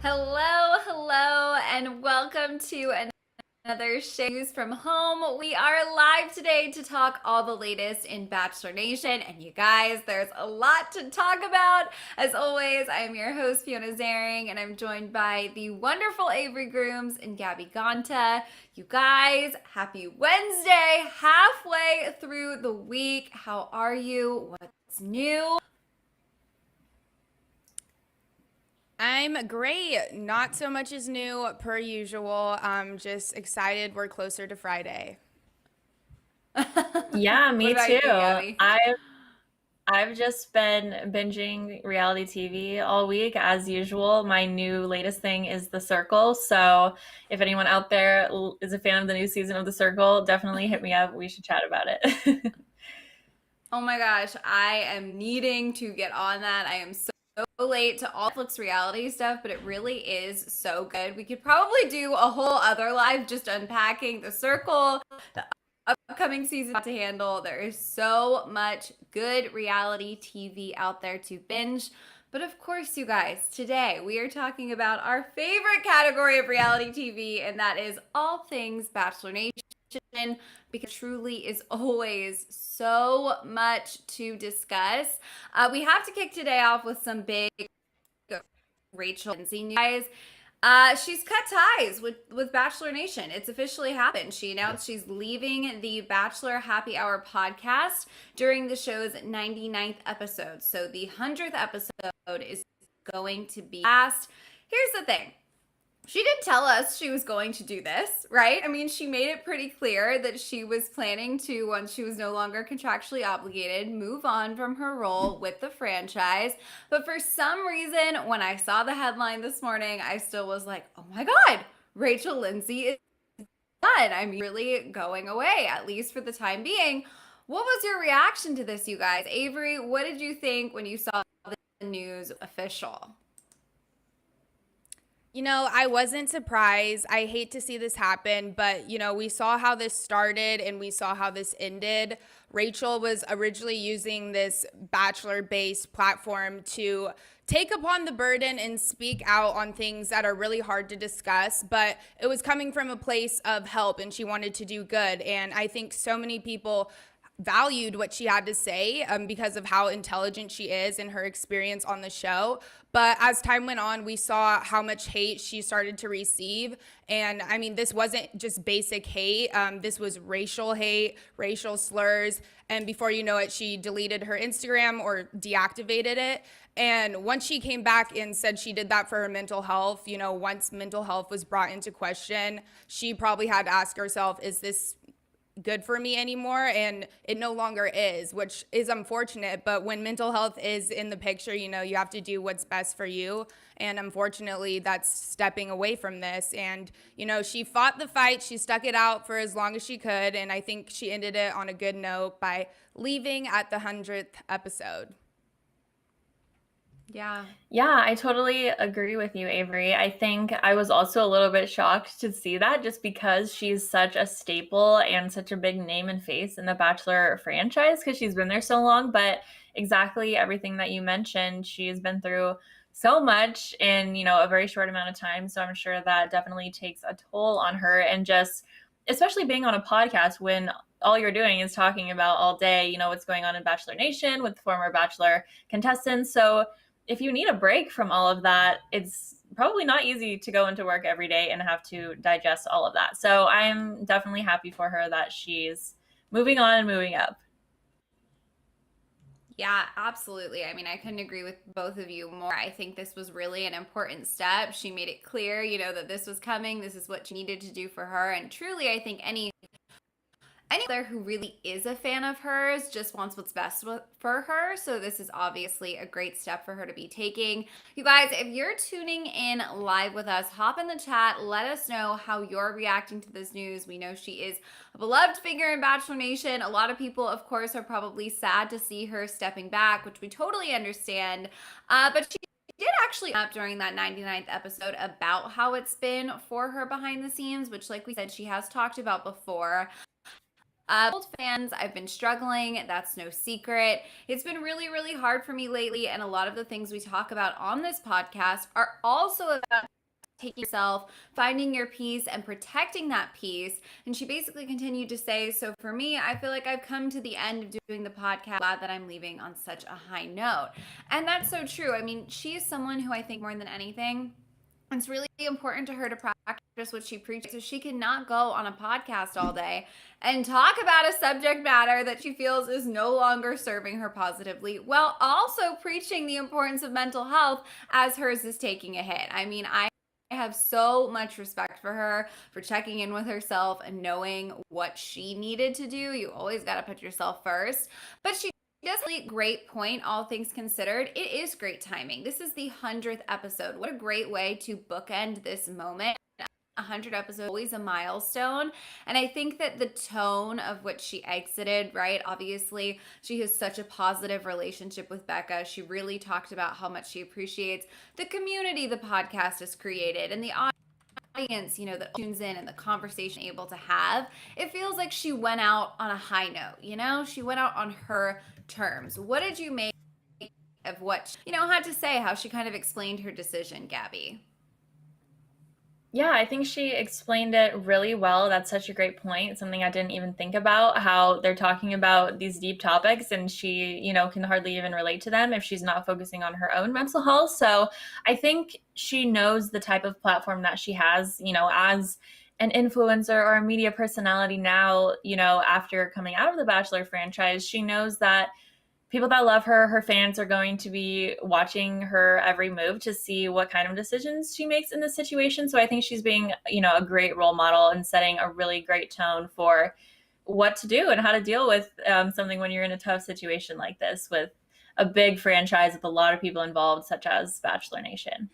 Hello, and welcome to another News from Home. We are live today to talk all the latest in Bachelor Nation. And you guys, there's a lot to talk about. As always, I am your host, Fiona Zaring, and I'm joined by the wonderful Avery Grooms and Gabby Gonta. You guys, happy Wednesday, halfway through the week. How are you? What's new? I'm great. Not so much is new per usual. I'm just excited we're closer to Friday. Yeah, What me about too. you, Gabby? I've just been binging reality TV all week as usual. My new latest thing is The Circle. So if anyone out there is a fan of the new season of The Circle, definitely hit me up. We should chat about it. Oh my gosh, I am needing to get on that. I am so late to all Netflix reality stuff, but it really is so good. We could probably do a whole other live just unpacking The Circle, the upcoming season to handle. There is so much good reality TV out there to binge. But of course, you guys, today we are talking about our favorite category of reality TV, and that is all things Bachelor Nation, because truly is always so much to discuss. We have to kick today off with some big Rachael and Lindsay news. Guys, she's cut ties with Bachelor Nation. It's officially happened. She announced she's leaving the Bachelor Happy Hour podcast during the show's 99th episode. So the 100th episode is going to be last. Here's the thing. She did tell us she was going to do this, right? I mean, she made it pretty clear that she was planning to, once she was no longer contractually obligated, move on from her role with the franchise. But for some reason, when I saw the headline this morning, I still was like, oh my God, Rachael Lindsay is done. I'm really going away, at least for the time being. What was your reaction to this, you guys? Avery, what did you think when you saw the news official? I wasn't surprised. I hate to see this happen, but we saw how this started and we saw how this ended. Rachael was originally using this Bachelor-based platform to take upon the burden and speak out on things that are really hard to discuss, but it was coming from a place of help and she wanted to do good. And I think so many people valued what she had to say because of how intelligent she is and her experience on the show. But as time went on, we saw how much hate she started to receive. And I mean, this wasn't just basic hate. This was racial hate, racial slurs. And before you know it, she deleted her Instagram or deactivated it. And once she came back and said she did that for her mental health, once mental health was brought into question, she probably had to ask herself, is this good for me anymore? And it no longer is, which is unfortunate. But when mental health is in the picture, you have to do what's best for you. And unfortunately, that's stepping away from this. And she fought the fight, she stuck it out for as long as she could, and I think she ended it on a good note by leaving at the 100th episode. Yeah. Yeah, I totally agree with you, Avery. I think I was also a little bit shocked to see that just because she's such a staple and such a big name and face in the Bachelor franchise because she's been there so long. But exactly everything that you mentioned, she's been through so much in, a very short amount of time. So I'm sure that definitely takes a toll on her and just especially being on a podcast when all you're doing is talking about all day, what's going on in Bachelor Nation with former Bachelor contestants. So if you need a break from all of that, it's probably not easy to go into work every day and have to digest all of that. So I'm definitely happy for her that she's moving on and moving up. Yeah, absolutely. I mean, I couldn't agree with both of you more. I think this was really an important step. She made it clear, that this was coming. This is what she needed to do for her. And truly, I think any other who really is a fan of hers just wants what's best for her. So this is obviously a great step for her to be taking. You guys, if you're tuning in live with us, hop in the chat. Let us know how you're reacting to this news. We know she is a beloved figure in Bachelor Nation. A lot of people, of course, are probably sad to see her stepping back, which we totally understand. But she did actually up during that 99th episode about how it's been for her behind the scenes, which, like we said, she has talked about before. Old fans, I've been struggling. That's no secret. It's been really, really hard for me lately. And a lot of the things we talk about on this podcast are also about taking yourself, finding your peace, and protecting that peace. And she basically continued to say, so for me, I feel like I've come to the end of doing the podcast. Glad that I'm leaving on such a high note. And that's so true. I mean, she is someone who I think more than anything, it's really important to her to practice what she preaches. So she cannot go on a podcast all day and talk about a subject matter that she feels is no longer serving her positively, while also preaching the importance of mental health as hers is taking a hit. I mean, I have so much respect for her for checking in with herself and knowing what she needed to do. You always got to put yourself first. But she does a great point, all things considered. It is great timing. This is the 100th episode. What a great way to bookend this moment. 100 episodes, always a milestone. And I think that the tone of which she exited, right? Obviously, she has such a positive relationship with Becca. She really talked about how much she appreciates the community the podcast has created and the audience, that tunes in and the conversation able to have. It feels like she went out on a high note, she went out on her terms. What did you make of what, had to say, how she kind of explained her decision, Gabby? Yeah, I think she explained it really well. That's such a great point. Something I didn't even think about, how they're talking about these deep topics and she, can hardly even relate to them if she's not focusing on her own mental health. So I think she knows the type of platform that she has, as an influencer or a media personality now, after coming out of the Bachelor franchise. She knows that people that love her, her fans, are going to be watching her every move to see what kind of decisions she makes in this situation. So I think she's being, a great role model and setting a really great tone for what to do and how to deal with something when you're in a tough situation like this with a big franchise with a lot of people involved, such as Bachelor Nation.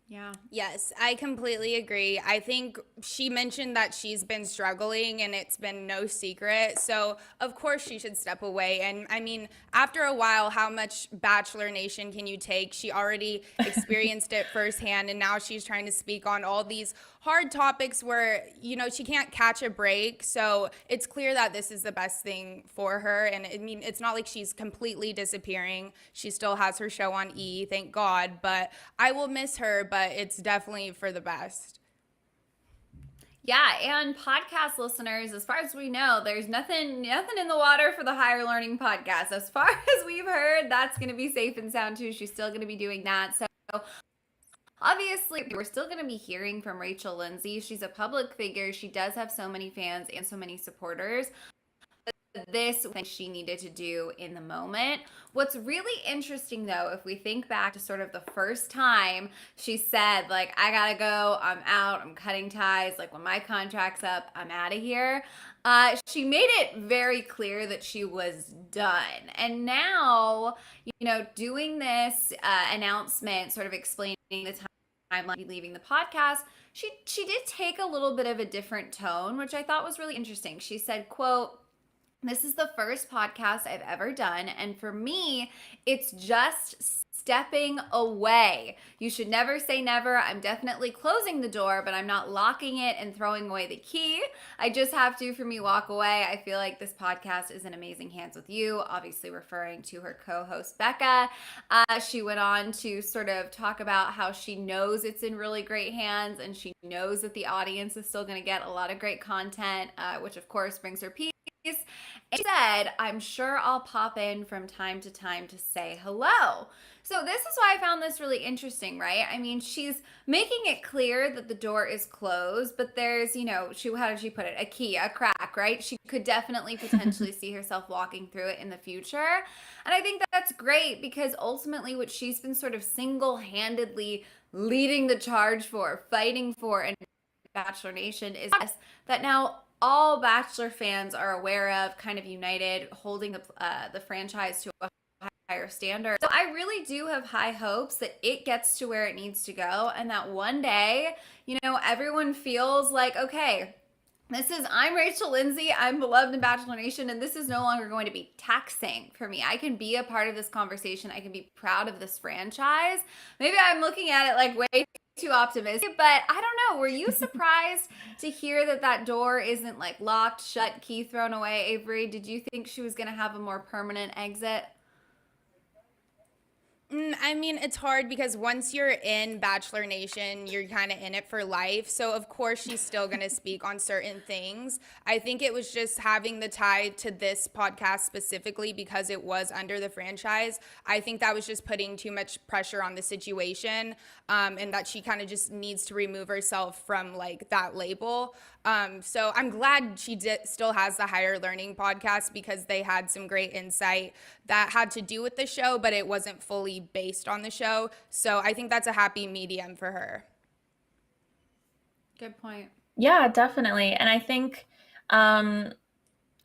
Yeah. Yes, I completely agree. I think she mentioned that she's been struggling and it's been no secret. So, of course, she should step away. And I mean, after a while, how much Bachelor Nation can you take? She already experienced it firsthand. And now she's trying to speak on all these hard topics where, she can't catch a break. So it's clear that this is the best thing for her. And I mean, it's not like she's completely disappearing. She still has her show on E, thank God. But I will miss her, but it's definitely for the best. Yeah, and podcast listeners, as far as we know, there's nothing in the water for the Higher Learning podcast. As far as we've heard, that's going to be safe and sound too. She's still going to be doing that. So obviously, we're still going to be hearing from Rachael Lindsay. She's a public figure. She does have so many fans and so many supporters. This thing she needed to do in the moment. What's really interesting, though, if we think back to sort of the first time she said, like, I gotta go, I'm out, I'm cutting ties, like, when my contract's up, I'm out of here. She made it very clear that she was done. And now, doing this announcement, sort of explaining the timeline, leaving the podcast, she did take a little bit of a different tone, which I thought was really interesting. She said, quote, "This is the first podcast I've ever done, and for me, it's just stepping away. You should never say never. I'm definitely closing the door, but I'm not locking it and throwing away the key. I just have to, for me, walk away. I feel like this podcast is in amazing hands with you," obviously referring to her co-host, Becca. She went on to sort of talk about how she knows it's in really great hands, and she knows that the audience is still going to get a lot of great content, which, of course, brings her peace. And she said, "I'm sure I'll pop in from time to time to say hello." So this is why I found this really interesting, right? I mean, she's making it clear that the door is closed, but there's, how did she put it? A key, a crack, right? She could definitely potentially see herself walking through it in the future. And I think that's great because ultimately what she's been sort of single-handedly leading the charge for, fighting for in Bachelor Nation is that now all Bachelor fans are aware of, kind of united, holding the franchise to a higher standard. So I really do have high hopes that it gets to where it needs to go, and that one day, everyone feels like, okay, I'm Rachael Lindsay, I'm beloved in Bachelor Nation, and this is no longer going to be taxing for me. I can be a part of this conversation. I can be proud of this franchise. Maybe I'm looking at it like way too optimistic, but I don't know. Were you surprised to hear that door isn't like locked, shut, key thrown away, Avery? Did you think she was going to have a more permanent exit? I mean, it's hard because once you're in Bachelor Nation, you're kind of in it for life. So, of course, she's still going to speak on certain things. I think it was just having the tie to this podcast specifically because it was under the franchise. I think that was just putting too much pressure on the situation, and that she kind of just needs to remove herself from like that label. So I'm glad she still has the Higher Learning podcast because they had some great insight that had to do with the show, but it wasn't fully based on the show. So I think that's a happy medium for her. Good point. Yeah, definitely. And I think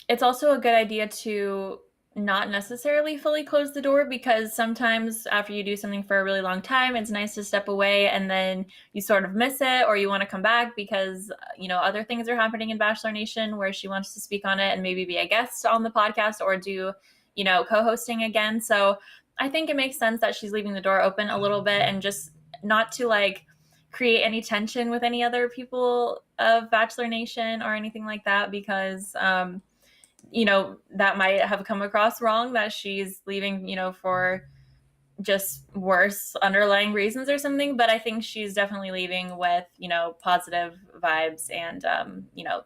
it's also a good idea to not necessarily fully close the door, because sometimes after you do something for a really long time, it's nice to step away and then you sort of miss it, or you want to come back because, other things are happening in Bachelor Nation where she wants to speak on it and maybe be a guest on the podcast or do, co-hosting again. So I think it makes sense that she's leaving the door open a little bit and just not to like create any tension with any other people of Bachelor Nation or anything like that, because, that might have come across wrong that she's leaving, for just worse underlying reasons or something. But I think she's definitely leaving with, positive vibes and,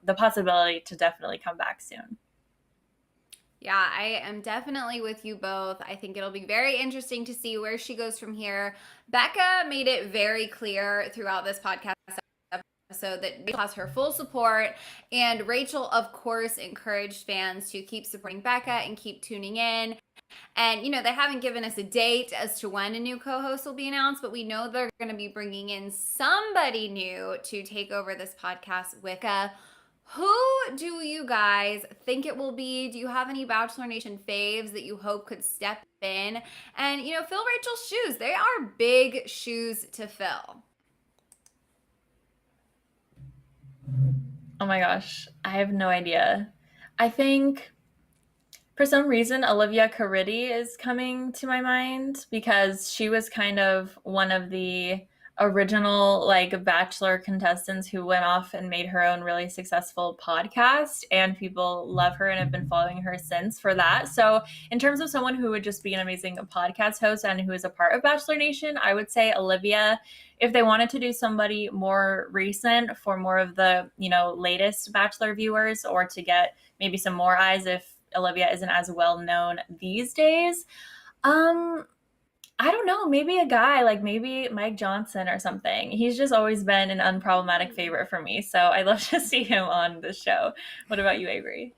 the possibility to definitely come back soon. Yeah, I am definitely with you both. I think it'll be very interesting to see where she goes from here. Becca made it very clear throughout this podcast episode that Rachel has her full support, and Rachel, of course, encouraged fans to keep supporting Becca and keep tuning in. And, they haven't given us a date as to when a new co-host will be announced, but we know they're going to be bringing in somebody new to take over this podcast with Becca. Who do you guys think it will be? Do you have any Bachelor Nation faves that you hope could step in and, fill Rachel's shoes? They are big shoes to fill. Oh my gosh, I have no idea. I think for some reason Olivia Caridi is coming to my mind because she was kind of one of the original like Bachelor contestants who went off and made her own really successful podcast, and people love her and have been following her since for that. So in terms of someone who would just be an amazing podcast host and who is a part of Bachelor Nation, I would say Olivia. If they wanted to do somebody more recent for more of the, latest Bachelor viewers, or to get maybe some more eyes if Olivia isn't as well known these days, I don't know, maybe a guy like maybe Mike Johnson or something. He's just always been an unproblematic favorite for me, so I'd love to see him on the show. What about you, Avery?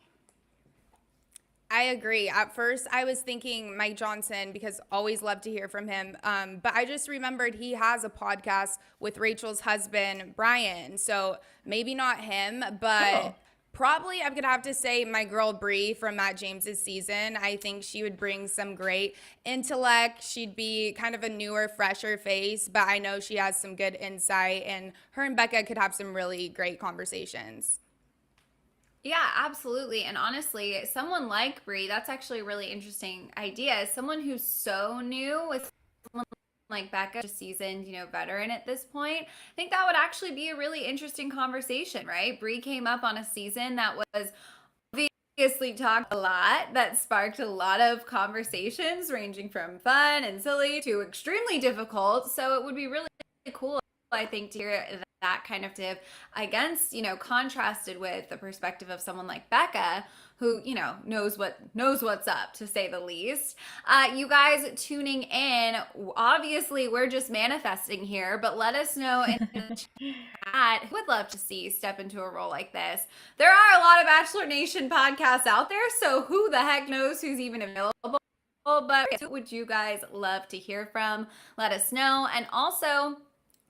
I agree. At first, I was thinking Mike Johnson because always love to hear from him. But I just remembered he has a podcast with Rachel's husband, Brian. So maybe not him, but probably I'm going to have to say my girl Bree from Matt James's season. I think she would bring some great intellect. She'd be kind of a newer, fresher face, but I know she has some good insight, and her and Becca could have some really great conversations. Yeah, absolutely. And honestly, someone like Brie, that's actually a really interesting idea. Someone who's so new with someone like Becca, just seasoned, veteran at this point. I think that would actually be a really interesting conversation, right? Brie came up on a season that was obviously talked a lot, that sparked a lot of conversations ranging from fun and silly to extremely difficult. So it would be really cool, I think, to hear that kind of tip against, contrasted with the perspective of someone like Becca, who, knows what's up, to say the least. You guys tuning in, obviously we're just manifesting here, but let us know in the chat who would love to see step into a role like this. There are a lot of Bachelor Nation podcasts out there, so who the heck knows who's even available. But who would you guys love to hear from? Let us know. And also,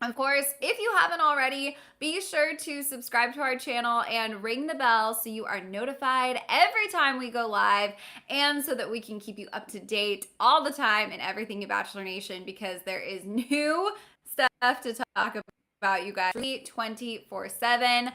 of course, if you haven't already, be sure to subscribe to our channel and ring the bell so you are notified every time we go live, and so that we can keep you up to date all the time in everything in Bachelor Nation, because there is new stuff to talk about, you guys, 24/7,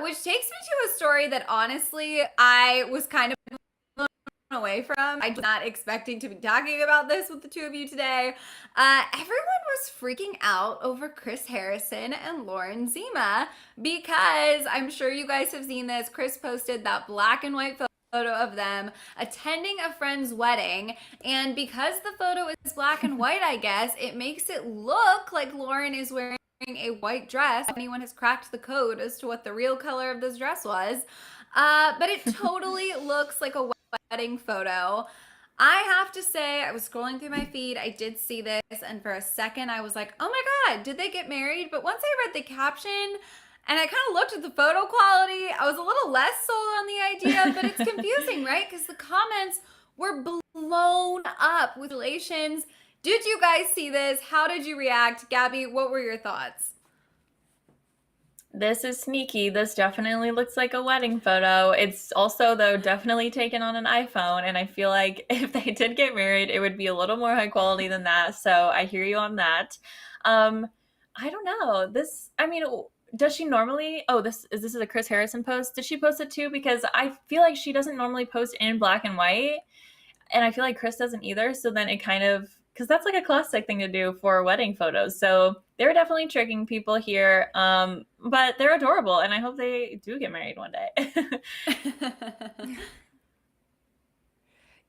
which takes me to a story that honestly I was kind of blown away from. I'm not expecting to be talking about this with the two of you today. Everyone was freaking out over Chris Harrison and Lauren Zima because I'm sure you guys have seen this. Chris posted that black and white photo of them attending a friend's wedding, and because the photo is black and white, I guess, it makes it look like Lauren is wearing a white dress. Anyone has cracked the code as to what the real color of this dress was. But it totally looks like a wedding photo. I have to say, I was scrolling through my feed, I did see this, and for a second I was like, oh my God, did they get married? But once I read the caption and I kind of looked at the photo quality, I was a little less sold on the idea, but it's confusing, right? Because the comments were blown up with relations. Did you guys see this? How did you react? Gabby, what were your thoughts? This is sneaky. This definitely looks like a wedding photo. It's also, though, definitely taken on an iPhone. And I feel like if they did get married, it would be a little more high quality than that. So I hear you on that. I don't know. Does she normally? Oh, this is a Chris Harrison post. Did she post it too? Because I feel like she doesn't normally post in black and white. And I feel like Chris doesn't either. So then it kind of, because that's like a classic thing to do for wedding photos. So they're definitely tricking people here. But they're adorable. And I hope they do get married one day.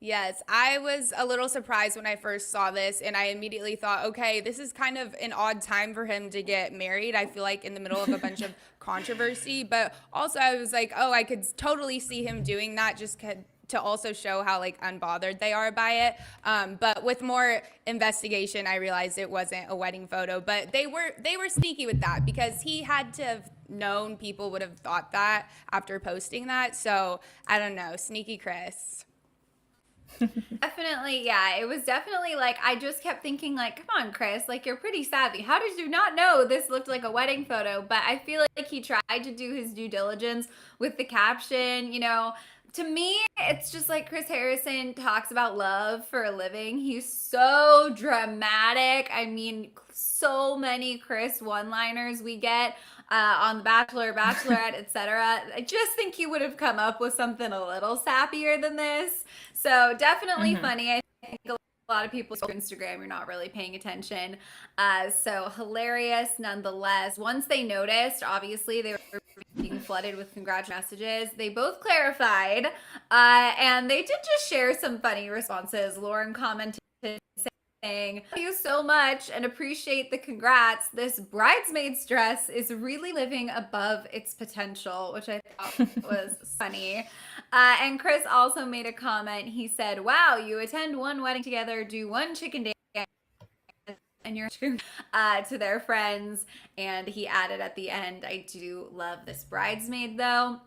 Yes, I was a little surprised when I first saw this, and I immediately thought, okay, this is kind of an odd time for him to get married. I feel like in the middle of a bunch of controversy, but also I was like, oh, I could totally see him doing that just to also show how like unbothered they are by it. But with more investigation, I realized it wasn't a wedding photo, but they were sneaky with that because he had to have known people would have thought that after posting that. So I don't know, sneaky Chris. Definitely, yeah. It was definitely like, I just kept thinking like, come on, Chris, like you're pretty savvy. How did you not know this looked like a wedding photo? But I feel like he tried to do his due diligence with the caption, you know. To me, it's just like Chris Harrison talks about love for a living. He's so dramatic. I mean, so many Chris one-liners we get on The Bachelor, Bachelorette, etc. I just think he would have come up with something a little sappier than this. So definitely funny. I think a lot of people on Instagram, you're not really paying attention. So hilarious nonetheless. Once they noticed, obviously they were being flooded with messages. They both clarified, and they did just share some funny responses. Lauren commented saying, "Thank you so much and appreciate the congrats. This bridesmaid's dress is really living above its potential," which I thought was funny. And Chris also made a comment. He said, "Wow, you attend one wedding together, do one chicken dance, and you're to their friends." And he added at the end, "I do love this bridesmaid though."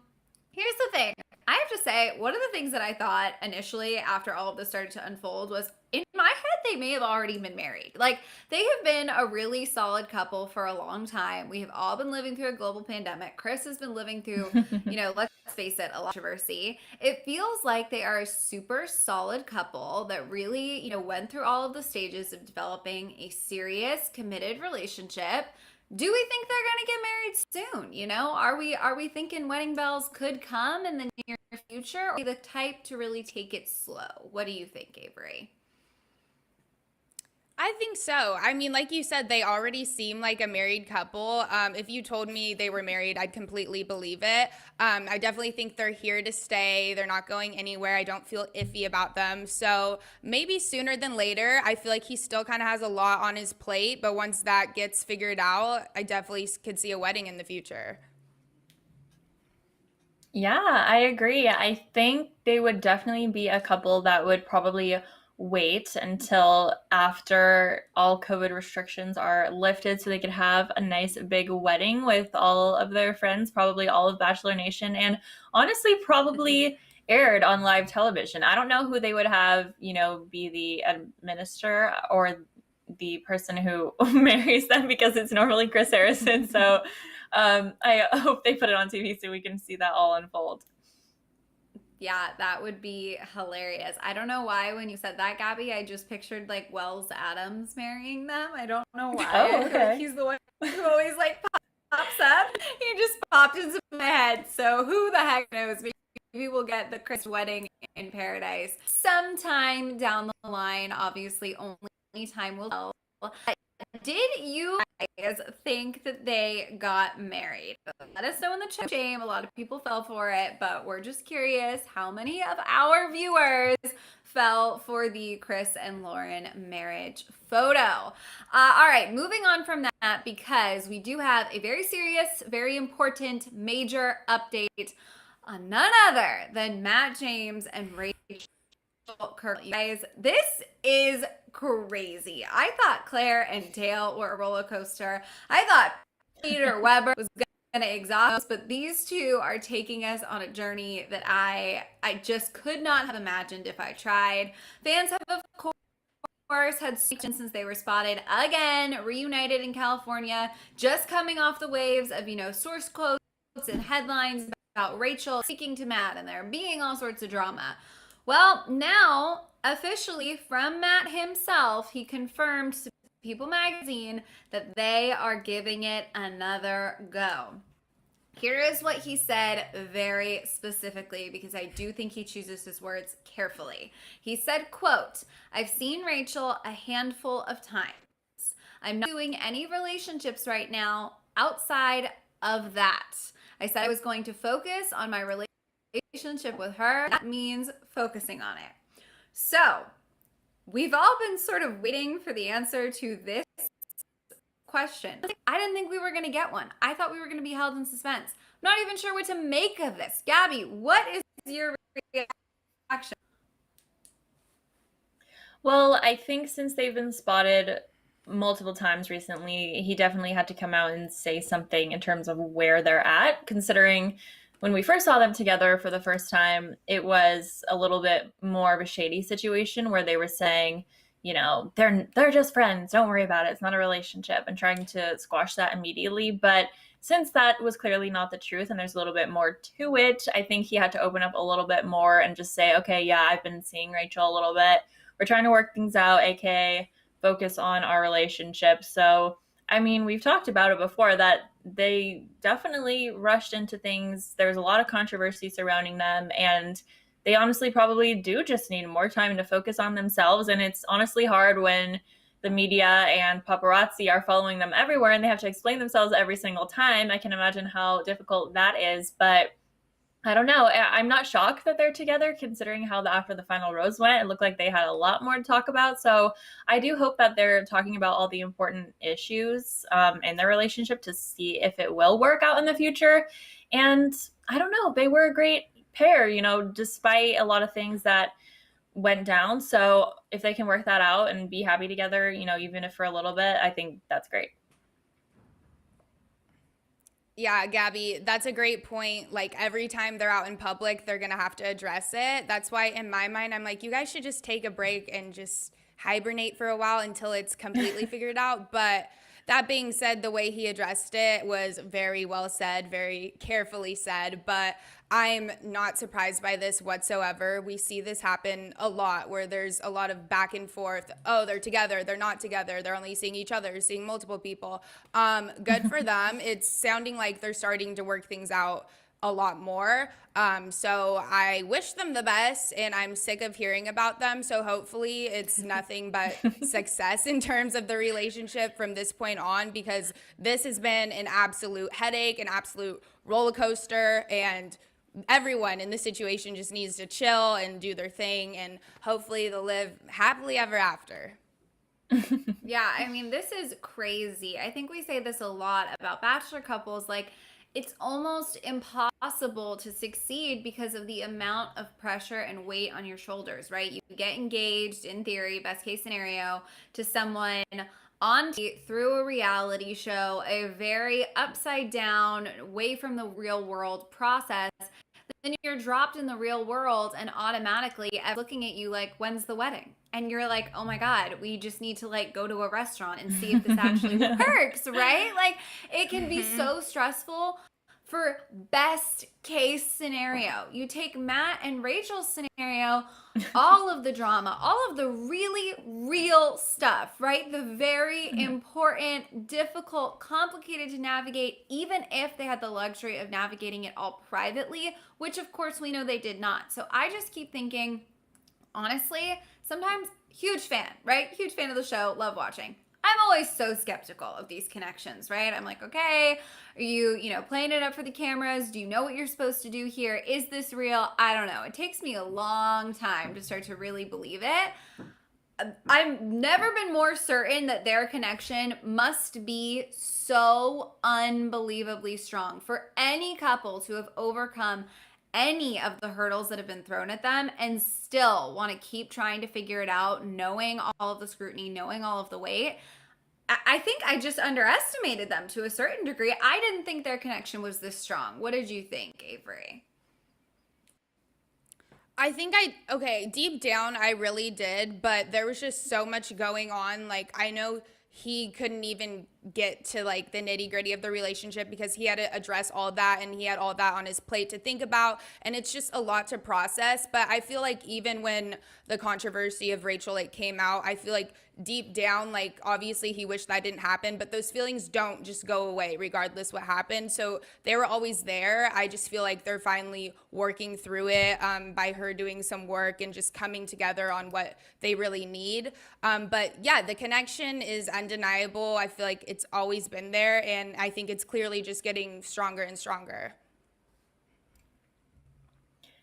Here's the thing. I have to say, one of the things that I thought initially after all of this started to unfold was, in my head, they may have already been married. Like, they have been a really solid couple for a long time. We have all been living through a global pandemic. Chris has been living through, let's face it, a lot of controversy. It feels like they are a super solid couple that really, went through all of the stages of developing a serious, committed relationship. Do we think they're going to get married soon? Are we thinking wedding bells could come in the near future, or are we the type to really take it slow? What do you think, Avery? I think so. I mean, like you said, they already seem like a married couple. If you told me they were married, I'd completely believe it. I definitely think they're here to stay. They're not going anywhere. I don't feel iffy about them. So maybe sooner than later. I feel like he still kind of has a lot on his plate, but once that gets figured out, I definitely could see a wedding in the future. Yeah, I agree. I think they would definitely be a couple that would probably wait until after all COVID restrictions are lifted so they could have a nice big wedding with all of their friends, probably all of Bachelor Nation, and honestly probably aired on live television. I don't know who they would have, be the administrator or the person who marries them, because it's normally Chris Harrison. So I hope they put it on TV so we can see that all unfold. Yeah, that would be hilarious. I don't know why when you said that, Gabby, I just pictured like Wells Adams marrying them. I don't know why. Oh, okay. I feel like he's the one who always like pops up. He just popped into my head. So who the heck knows? we'll get the Chris wedding in paradise sometime down the line. Obviously, only time will tell. Did you guys think that they got married? Let us know in the chat. Shame, a lot of people fell for it, but we're just curious how many of our viewers fell for the Chris and Lauren marriage photo. All right, moving on from that, because we do have a very serious, very important, major update on none other than Matt James and Rachel Kirk. You guys, this is crazy. I thought Claire and Dale were a roller coaster. I thought Peter Weber was gonna exhaust us, but these two are taking us on a journey that I just could not have imagined if I tried. Fans have, of course, had since they were spotted again, reunited in California, just coming off the waves of, source quotes and headlines about Rachel speaking to Matt and there being all sorts of drama. Well, now, officially from Matt himself, he confirmed to People Magazine that they are giving it another go. Here is what he said very specifically, because I do think he chooses his words carefully. He said, quote, "I've seen Rachel a handful of times. I'm not doing any relationships right now outside of that. I said I was going to focus on my relationship with her. That means focusing on it." So we've all been sort of waiting for the answer to this question. I didn't think we were going to get one. I thought we were going to be held in suspense. I'm not even sure what to make of this. Gabby, what is your reaction? Well, I think since they've been spotted multiple times recently, he definitely had to come out and say something in terms of where they're at, considering when we first saw them together for the first time, it was a little bit more of a shady situation where they were saying, they're just friends, don't worry about it, it's not a relationship, and trying to squash that immediately. But since that was clearly not the truth and there's a little bit more to it, I think he had to open up a little bit more and just say, okay, yeah, I've been seeing Rachel a little bit. We're trying to work things out, aka focus on our relationship. So, I mean, we've talked about it before that they definitely rushed into things. There's a lot of controversy surrounding them, and they honestly probably do just need more time to focus on themselves. And it's honestly hard when the media and paparazzi are following them everywhere and they have to explain themselves every single time. I can imagine how difficult that is, but I don't know. I'm not shocked that they're together, considering how after the final rose went, it looked like they had a lot more to talk about. So I do hope that they're talking about all the important issues in their relationship to see if it will work out in the future. And I don't know, they were a great pair, despite a lot of things that went down. So if they can work that out and be happy together, even if for a little bit, I think that's great. Yeah, Gabby, that's a great point. Like, every time they're out in public, they're going to have to address it. That's why in my mind, I'm like, you guys should just take a break and just hibernate for a while until it's completely figured out. But that being said, the way he addressed it was very well said, very carefully said. But I'm not surprised by this whatsoever. We see this happen a lot where there's a lot of back and forth. Oh, they're together. They're not together. They're only seeing each other, seeing multiple people. Good for them. It's sounding like they're starting to work things out a lot more. So I wish them the best, and I'm sick of hearing about them. So hopefully it's nothing but success in terms of the relationship from this point on, because this has been an absolute headache, an absolute roller coaster, and everyone in this situation just needs to chill and do their thing, and hopefully they'll live happily ever after. Yeah, I mean, this is crazy. I think we say this a lot about Bachelor couples. Like, it's almost impossible to succeed because of the amount of pressure and weight on your shoulders, right? You get engaged, in theory, best case scenario, to someone on through a reality show, a very upside down, away from the real world process. Then you're dropped in the real world, and automatically looking at you like, when's the wedding? And you're like, oh my God, we just need to go to a restaurant and see if this actually works, right? Like, it can be so stressful for best case scenario. You take Matt and Rachel's scenario, all of the drama, all of the really real stuff, right? The very important, difficult, complicated to navigate, even if they had the luxury of navigating it all privately, which of course we know they did not. So I just keep thinking, honestly, sometimes huge fan, right? Huge fan of the show, love watching. I'm always so skeptical of these connections, right? I'm like, okay, are you, playing it up for the cameras? Do you know what you're supposed to do here? Is this real? I don't know. It takes me a long time to start to really believe it. I've never been more certain that their connection must be so unbelievably strong for any couple to have overcome any of the hurdles that have been thrown at them and still want to keep trying to figure it out, knowing all of the scrutiny, knowing all of the weight. I think I just underestimated them to a certain degree. I didn't think their connection was this strong. What did you think, Avery? I think deep down I really did, but there was just so much going on. Like, I know he couldn't even get to like the nitty gritty of the relationship because he had to address all that and he had all that on his plate to think about, and it's just a lot to process. But I feel like even when the controversy of Rachel came out, I feel like deep down, like, obviously he wished that didn't happen, but those feelings don't just go away regardless what happened. So they were always there. I just feel like they're finally working through it by her doing some work and just coming together on what they really need. But yeah, the connection is undeniable. I feel like it's always been there, and I think it's clearly just getting stronger and stronger.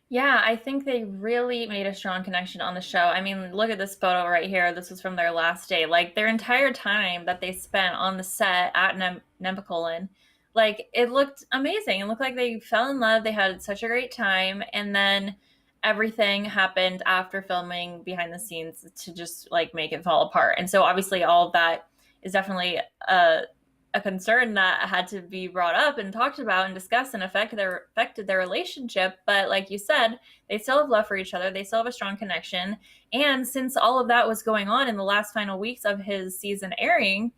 Yeah, I think they really made a strong connection on the show. I mean, look at this photo right here. This was from their last day. Like, their entire time that they spent on the set at Nempicolin, like, it looked amazing. It looked like they fell in love. They had such a great time. And then everything happened after filming behind the scenes to just, like, make it fall apart. And so, obviously, all of that is definitely a concern that had to be brought up and talked about and discussed and affected their relationship. But like you said, they still have love for each other. They still have a strong connection. And since all of that was going on in the last final weeks of his season airing,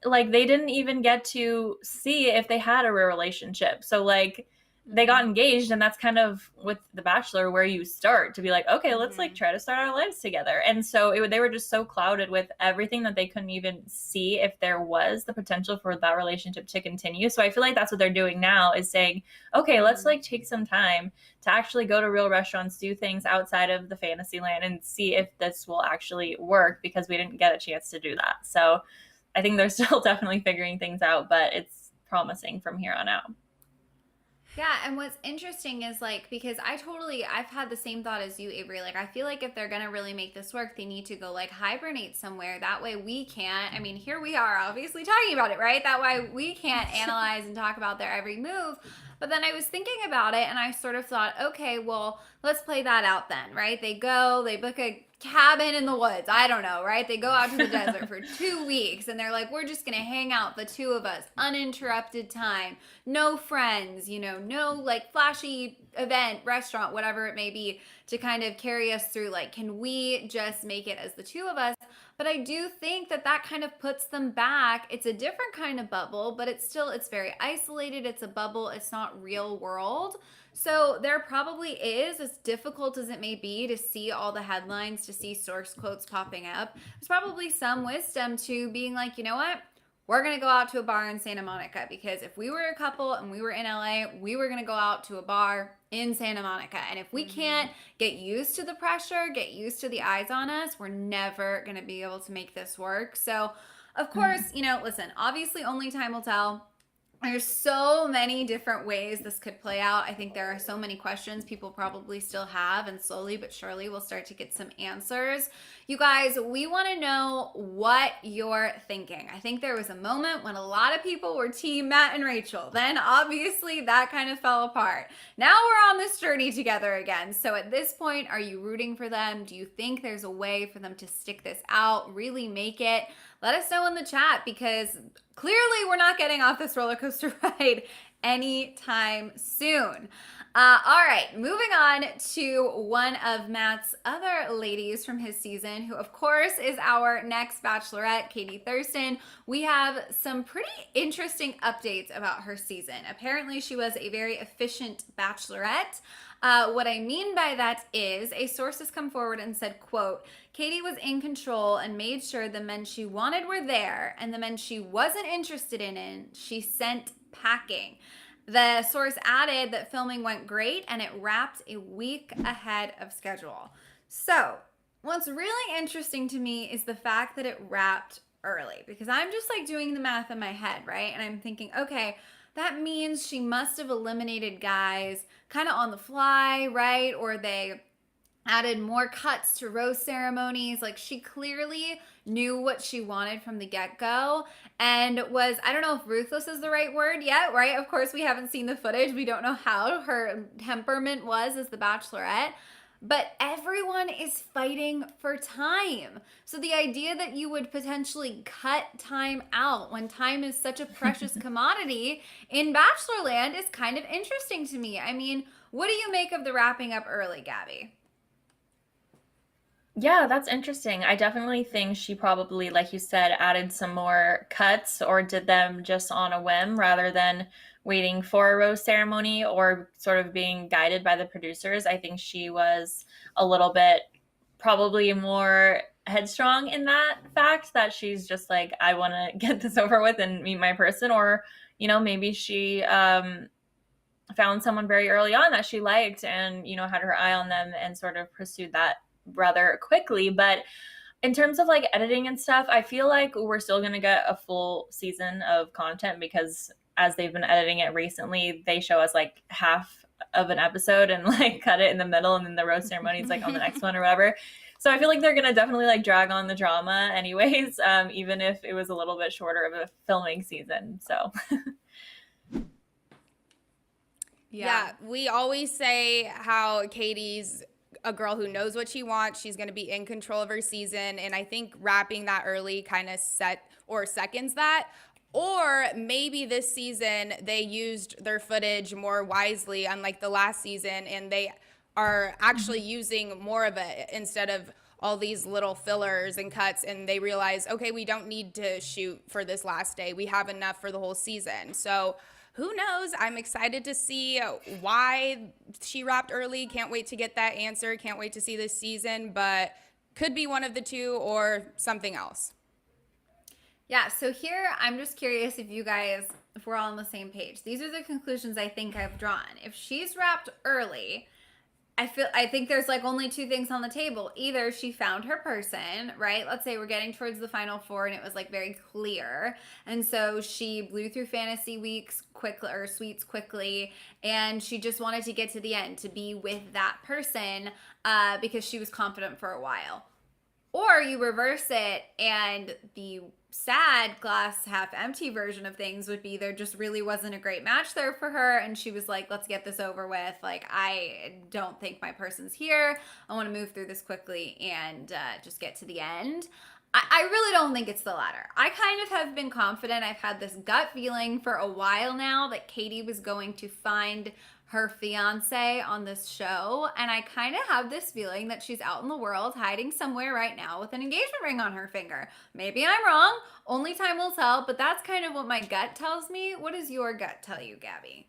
like, they didn't even get to see if they had a real relationship. So like, they got engaged, and that's kind of with The Bachelor where you start to be like, okay, let's like try to start our lives together. And so they were just so clouded with everything that they couldn't even see if there was the potential for that relationship to continue. So I feel like that's what they're doing now, is saying, okay, let's like take some time to actually go to real restaurants, do things outside of the fantasy land, and see if this will actually work, because we didn't get a chance to do that. So I think they're still definitely figuring things out, but it's promising from here on out. Yeah, and what's interesting is like, because I've had the same thought as you, Avery. Like, I feel like if they're gonna really make this work, they need to go like hibernate somewhere. That way we can't, I mean, here we are obviously talking about it, right? That way we can't analyze and talk about their every move. But then I was thinking about it and I sort of thought, okay, well, let's play that out then, right? They book a cabin in the woods. I don't know, right? They go out to the desert for 2 weeks and they're like, we're just going to hang out, the two of us, uninterrupted time, no friends, no like flashy event, restaurant, whatever it may be, to kind of carry us through. Like, can we just make it as the two of us? But I do think that kind of puts them back. It's a different kind of bubble, but it's very isolated. It's a bubble. It's not real world. So there probably is, as difficult as it may be to see all the headlines, to see source quotes popping up, there's probably some wisdom to being like, you know what? We're going to go out to a bar in Santa Monica, because if we were a couple and we were in LA, we were going to go out to a bar in Santa Monica. And if we can't get used to the pressure, get used to the eyes on us, we're never going to be able to make this work. So, of course, listen, obviously only time will tell. There's so many different ways this could play out. I think there are so many questions people probably still have, and slowly but surely we'll start to get some answers. You guys, we want to know what you're thinking. I think there was a moment when a lot of people were team Matt and Rachel. Then obviously that kind of fell apart. Now we're on this journey together again. So at this point, are you rooting for them? Do you think there's a way for them to stick this out, really make it? Let us know in the chat, because clearly we're not getting off this roller coaster ride anytime soon. All right, moving on to one of Matt's other ladies from his season, who, of course, is our next Bachelorette, Katie Thurston. We have some pretty interesting updates about her season. Apparently, she was a very efficient Bachelorette. What I mean by that is a source has come forward and said, quote, Katie was in control and made sure the men she wanted were there, and the men she wasn't interested in she sent packing. The source added that filming went great and it wrapped a week ahead of schedule. So, what's really interesting to me is the fact that it wrapped early, because I'm just like doing the math in my head, right? And I'm thinking, okay, that means she must have eliminated guys kind of on the fly, right? Or they added more cuts to rose ceremonies. Like, she clearly knew what she wanted from the get-go and was, I don't know if ruthless is the right word yet, right? Of course, we haven't seen the footage. We don't know how her temperament was as the Bachelorette, but everyone is fighting for time. So the idea that you would potentially cut time out when time is such a precious commodity in Bachelorland is kind of interesting to me. I mean, what do you make of the wrapping up early, Gabby? Yeah, that's interesting. I definitely think she probably, like you said, added some more cuts or did them just on a whim rather than waiting for a rose ceremony or sort of being guided by the producers. I think she was a little bit probably more headstrong in that fact that she's just like, I want to get this over with and meet my person. Or, maybe she found someone very early on that she liked and, had her eye on them and sort of pursued that rather quickly. But in terms of like editing and stuff, I feel like we're still going to get a full season of content because as they've been editing it recently, they show us like half of an episode and like cut it in the middle and then the rose ceremony is like on the next one or whatever. So I feel like they're going to definitely like drag on the drama anyways, even if it was a little bit shorter of a filming season. So Yeah, we always say how Katie's a girl who knows what she wants. She's going to be in control of her season. And I think wrapping that early kind of seconds that. Or maybe this season they used their footage more wisely, unlike the last season, and they are actually using more of it instead of all these little fillers and cuts. And they realize, okay, we don't need to shoot for this last day. We have enough for the whole season. So who knows? I'm excited to see why she wrapped early. Can't wait to get that answer. Can't wait to see this season, but could be one of the two or something else. Yeah, so here I'm just curious if we're all on the same page. These are the conclusions I think I've drawn. If she's wrapped early, I think there's like only two things on the table. Either she found her person, right? Let's say we're getting towards the final four and it was like very clear. And so she blew through fantasy weeks quickly or suites quickly. And she just wanted to get to the end to be with that person because she was confident for a while. Or you reverse it and the sad glass half empty version of things would be there just really wasn't a great match there for her and she was like, let's get this over with. Like, I don't think my person's here. I want to move through this quickly and just get to the end. I really don't think it's the latter. I kind of have been confident. I've had this gut feeling for a while now that Katie was going to find her fiance on this show, and I kind of have this feeling that she's out in the world hiding somewhere right now with an engagement ring on her finger. Maybe I'm wrong. Only time will tell, but that's kind of what my gut tells me. What does your gut tell you, Gabby?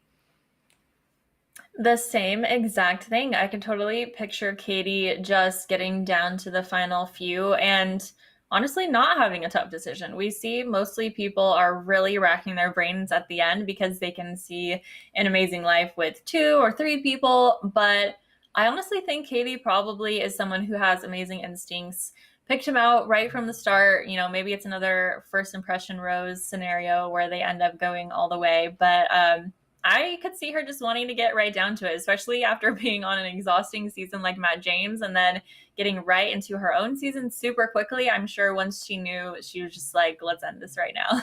the same exact thing. I can totally picture Katie just getting down to the final few and honestly not having a tough decision. We see mostly people are really racking their brains at the end because they can see an amazing life with 2 or 3 people. But I honestly think Katie probably is someone who has amazing instincts, picked him out right from the start. Maybe it's another first impression rose scenario where they end up going all the way. But I could see her just wanting to get right down to it, especially after being on an exhausting season like Matt James and then getting right into her own season super quickly. I'm sure once she knew, she was just like, let's end this right now.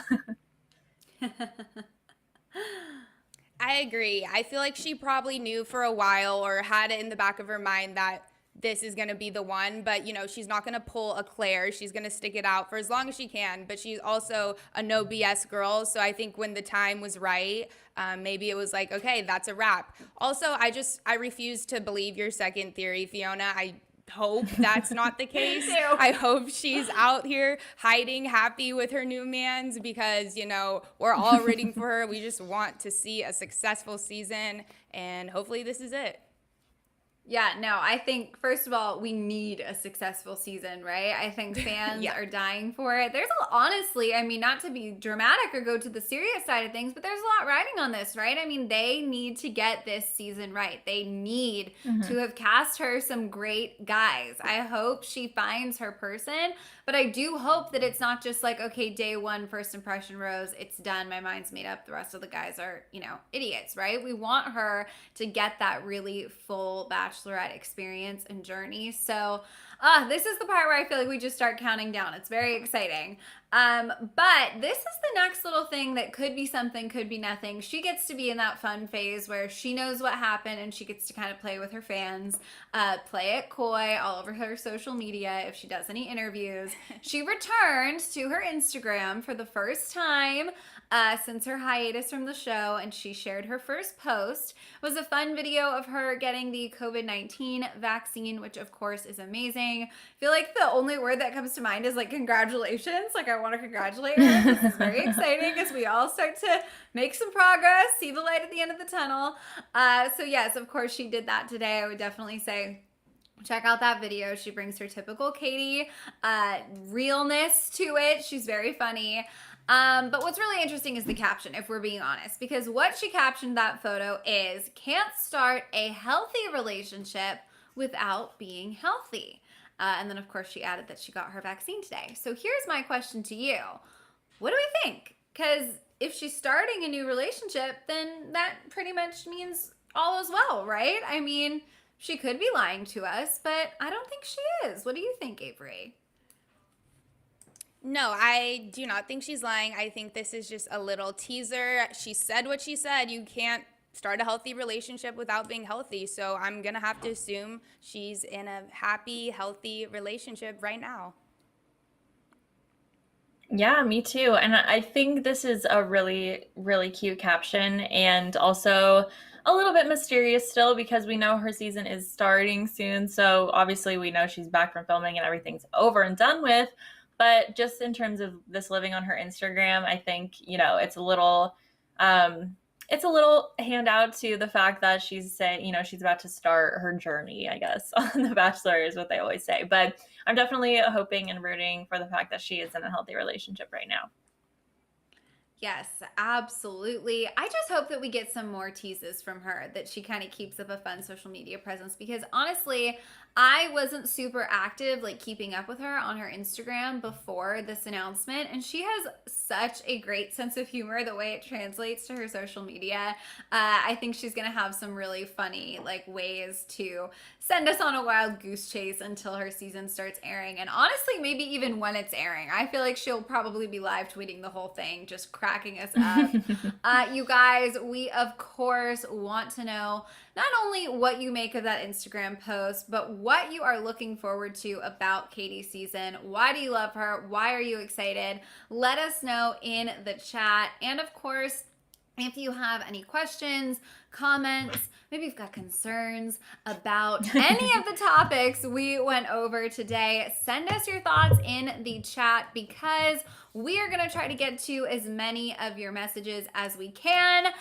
I agree. I feel like she probably knew for a while or had it in the back of her mind that this is going to be the one, but you know, she's not going to pull a Claire. She's going to stick it out for as long as she can, but she's also a no BS girl. So I think when the time was right, maybe it was like, okay, that's a wrap. Also, I refuse to believe your second theory, Fiona. I hope that's not the case. I hope she's out here hiding happy with her new mans, because, you know, we're all rooting for her. We just want to see a successful season, and hopefully this is it. Yeah, no, I think, first of all, we need a successful season, right? I think fans Yeah. are dying for it. There's honestly, I mean, not to be dramatic or go to the serious side of things, but there's a lot riding on this, right? I mean, they need to get this season right. They need to have cast her some great guys. I hope she finds her person, but I do hope that it's not just like, okay, day one, first impression rose, it's done, my mind's made up, the rest of the guys are, you know, idiots, right? We want her to get that really full Bachelorette experience and journey. So this is the part where I feel like we just start counting down. It's very exciting. But this is the next little thing that could be something, could be nothing. She gets to be in that fun phase where she knows what happened and she gets to kind of play with her fans, play it coy all over her social media if she does any interviews. She returned to her Instagram for the first time since her hiatus from the show, and she shared her first post. It was a fun video of her getting the COVID-19 vaccine, which of course is amazing. I feel like the only word that comes to mind is like congratulations. Like, I want to congratulate her. This is very exciting as we all start to make some progress, see the light at the end of the tunnel. So yes, of course she did that today. I would definitely say check out that video. She brings her typical Katie realness to it. She's very funny. But what's really interesting is the caption, if we're being honest, because what she captioned that photo is, can't start a healthy relationship without being healthy. And then of course she added that she got her vaccine today. So here's my question to you. What do we think? Because if she's starting a new relationship, then that pretty much means all is well, right? I mean, she could be lying to us, but I don't think she is. What do you think, Avery? No, I do not think she's lying. I think this is just a little teaser. She said what she said. You can't start a healthy relationship without being healthy. So I'm going to have to assume she's in a happy, healthy relationship right now. Yeah, me too. And I think this is a really, really cute caption, and also a little bit mysterious still, because we know her season is starting soon. So obviously we know she's back from filming and everything's over and done with. But just in terms of this living on her Instagram, I think, you know, it's a little handout to the fact that she's saying, you know, she's about to start her journey, I guess, on The Bachelor is what they always say. But I'm definitely hoping and rooting for the fact that she is in a healthy relationship right now. Yes, absolutely. I just hope that we get some more teases from her, that she kind of keeps up a fun social media presence, because honestly, I wasn't super active, like keeping up with her on her Instagram before this announcement, and she has such a great sense of humor, the way it translates to her social media. I think she's gonna have some really funny like ways to send us on a wild goose chase until her season starts airing, and honestly, maybe even when it's airing. I feel like she'll probably be live tweeting the whole thing, just cracking us up. You guys, we of course want to know not only what you make of that Instagram post, but what you are looking forward to about Katie's season. Why do you love her? Why are you excited? Let us know in the chat. And of course, if you have any questions, comments, maybe you've got concerns about any of the topics we went over today, send us your thoughts in the chat, because we are going to try to get to as many of your messages as we can.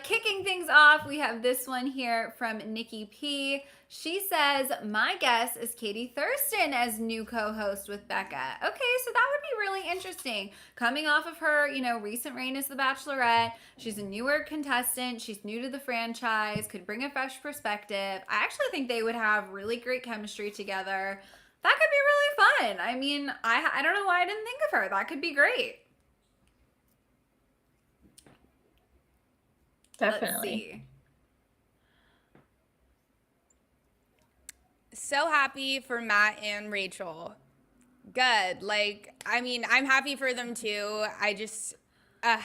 Kicking things off, we have this one here from Nikki P. She says, my guess is Katie Thurston as new co-host with Becca. Okay, so that would be really interesting. Coming off of her, you know, recent reign as the Bachelorette, she's a newer contestant. She's new to the franchise, could bring a fresh perspective. I actually think they would have really great chemistry together. That could be really fun. I mean, I don't know why I didn't think of her. That could be great. Definitely. Let's see. So happy for Matt and Rachael. Good. Like, I mean, I'm happy for them too. I just,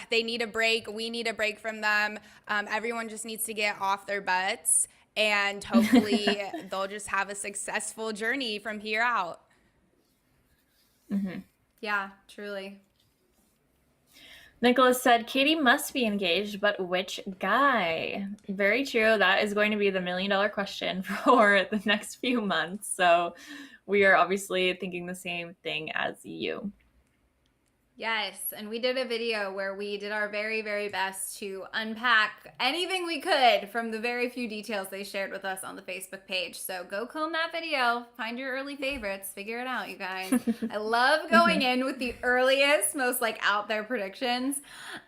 they need a break. We need a break from them. Everyone just needs to get off their butts. and hopefully they'll just have a successful journey from here out. Yeah, truly. Nicholas said, Katie must be engaged, but which guy? Very true. That is going to be the $1 million question for the next few months. So we are obviously thinking the same thing as you. Yes, and we did a video where we did our very, very best to unpack anything we could from the very few details they shared with us on the Facebook page. So go comb that video, find your early favorites, figure it out, you guys. I love going in with the earliest, most like out there predictions.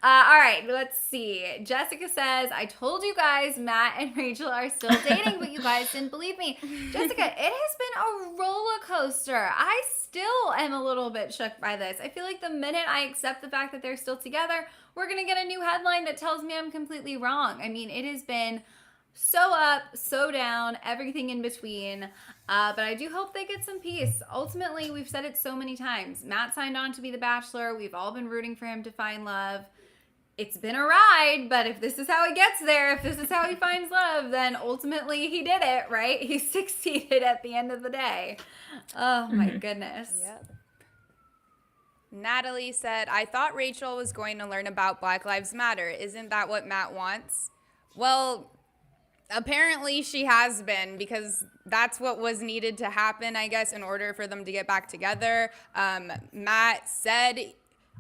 All right, let's see. Jessica says, I told you guys Matt and Rachel are still dating, but you guys didn't believe me. Jessica, it has been a roller coaster. I still am a little bit shook by this. I feel like the minute I accept the fact that they're still together, we're going to get a new headline that tells me I'm completely wrong. I mean, it has been so up, so down, everything in between. But I do hope they get some peace. Ultimately, we've said it so many times. Matt signed on to be the Bachelor. We've all been rooting for him to find love. It's been a ride, but if this is how he gets there, if this is how he finds love, then ultimately he did it, right? He succeeded at the end of the day. Oh my goodness. Yep. Natalie said, I thought Rachel was going to learn about Black Lives Matter. Isn't that what Matt wants? Well, apparently she has been, because that's what was needed to happen, I guess, in order for them to get back together. Matt said,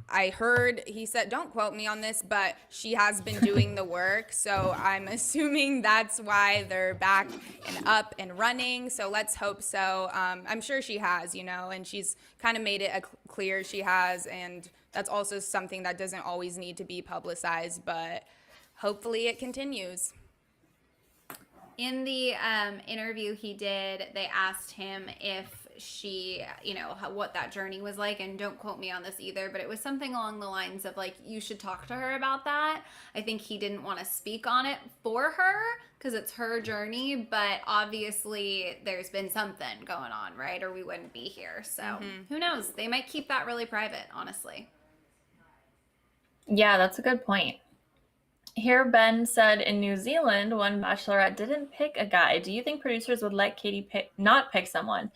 I heard, he said, don't quote me on this, but she has been doing the work. So I'm assuming that's why they're back and up and running. So let's hope so. I'm sure she has, and she's kind of made it clear she has. And that's also something that doesn't always need to be publicized, but hopefully it continues. In the interview he did, they asked him if she, what that journey was like, and don't quote me on this either, but it was something along the lines of like, you should talk to her about that. I think he didn't want to speak on it for her because it's her journey, but obviously there's been something going on, right? Or we wouldn't be here. So who knows? They might keep that really private, honestly. Yeah, that's a good point. Here, Ben said, in New Zealand, one Bachelorette didn't pick a guy. Do you think producers would let Katie not pick someone?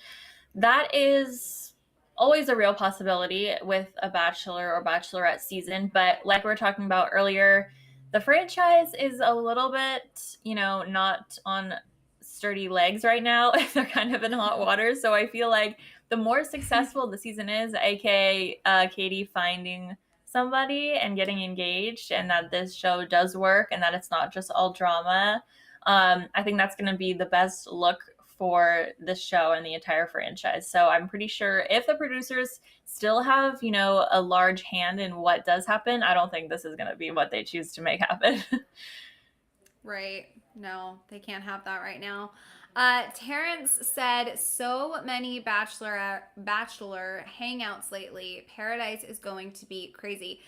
That is always a real possibility with a Bachelor or Bachelorette season. But like we were talking about earlier, the franchise is a little bit, not on sturdy legs right now. They're kind of in hot water. So I feel like the more successful the season is, aka Katie finding somebody and getting engaged, and that this show does work and that it's not just all drama, I think that's going to be the best look for this show and the entire franchise. So I'm pretty sure if the producers still have, a large hand in what does happen, I don't think this is going to be what they choose to make happen. Right. No, they can't have that right now. Terrence said, so many Bachelor hangouts lately. Paradise is going to be crazy.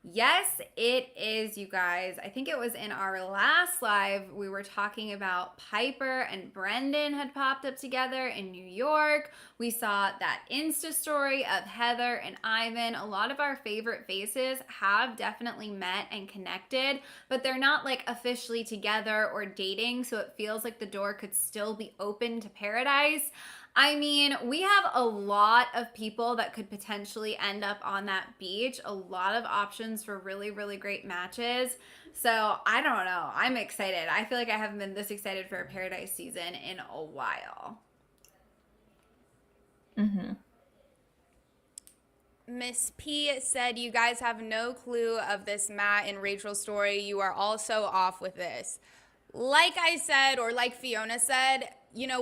Yes, it is, you guys. I think it was in our last live, we were talking about Piper and Brendan had popped up together in New York. We saw that Insta story of Heather and Ivan. A lot of our favorite faces have definitely met and connected, but they're not like officially together or dating, so it feels like the door could still be open to Paradise. I mean, we have a lot of people that could potentially end up on that beach, a lot of options for really, really great matches. So I don't know. I'm excited. I feel like I haven't been this excited for a Paradise season in a while. Miss P said, you guys have no clue of this Matt and Rachel story. You are all so off with this. Like I said, or like Fiona said,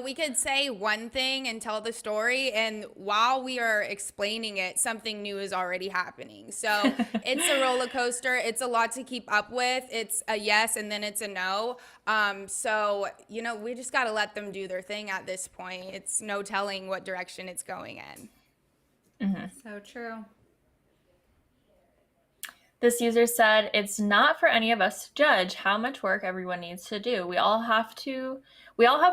we could say one thing and tell the story, and while we are explaining it, something new is already happening. So it's a roller coaster. It's a lot to keep up with. It's a yes and then it's a no. So, we just got to let them do their thing at this point. It's no telling what direction it's going in. So true. This user said, it's not for any of us to judge how much work everyone needs to do. We all have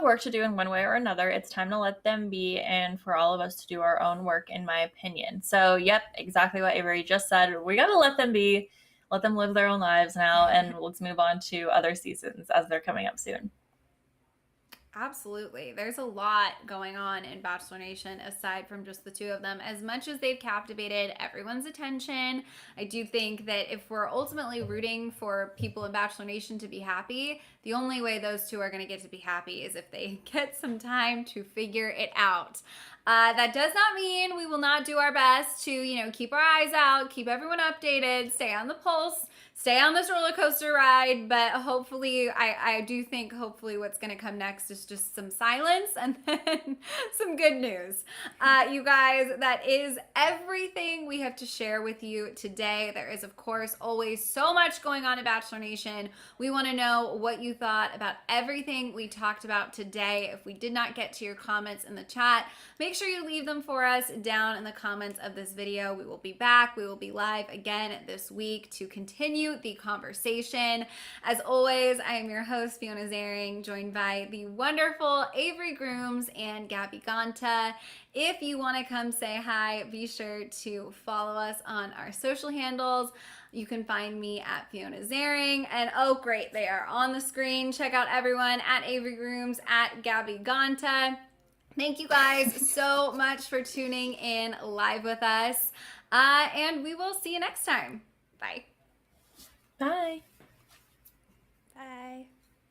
work to do in one way or another. It's time to let them be, and for all of us to do our own work, in my opinion. So, yep, exactly what Avery just said. We got to let them be, let them live their own lives now, and let's move on to other seasons as they're coming up soon. Absolutely. There's a lot going on in Bachelor Nation aside from just the two of them. As much as they've captivated everyone's attention, I do think that if we're ultimately rooting for people in Bachelor Nation to be happy, the only way those two are going to get to be happy is if they get some time to figure it out. That does not mean we will not do our best to, keep our eyes out, keep everyone updated, stay on the pulse, stay on this roller coaster ride. But hopefully, I do think hopefully what's going to come next is just some silence and then some good news. You guys, that is everything we have to share with you today. There is, of course, always so much going on in Bachelor Nation. We want to know what you thought about everything we talked about today. If we did not get to your comments in the chat, make sure you leave them for us down in the comments of this video. We will be back. We will be live again this week to continue the conversation. As always, I am your host, Fiona Zaring, joined by the wonderful Avery Grooms and Gabby Ganta. If you want to come say hi, be sure to follow us on our social handles. You can find me at Fiona Zaring. And oh, great, they are on the screen. Check out everyone at Avery Grooms, at Gabby Ganta. Thank you guys so much for tuning in live with us. And we will see you next time. Bye. Bye. Bye.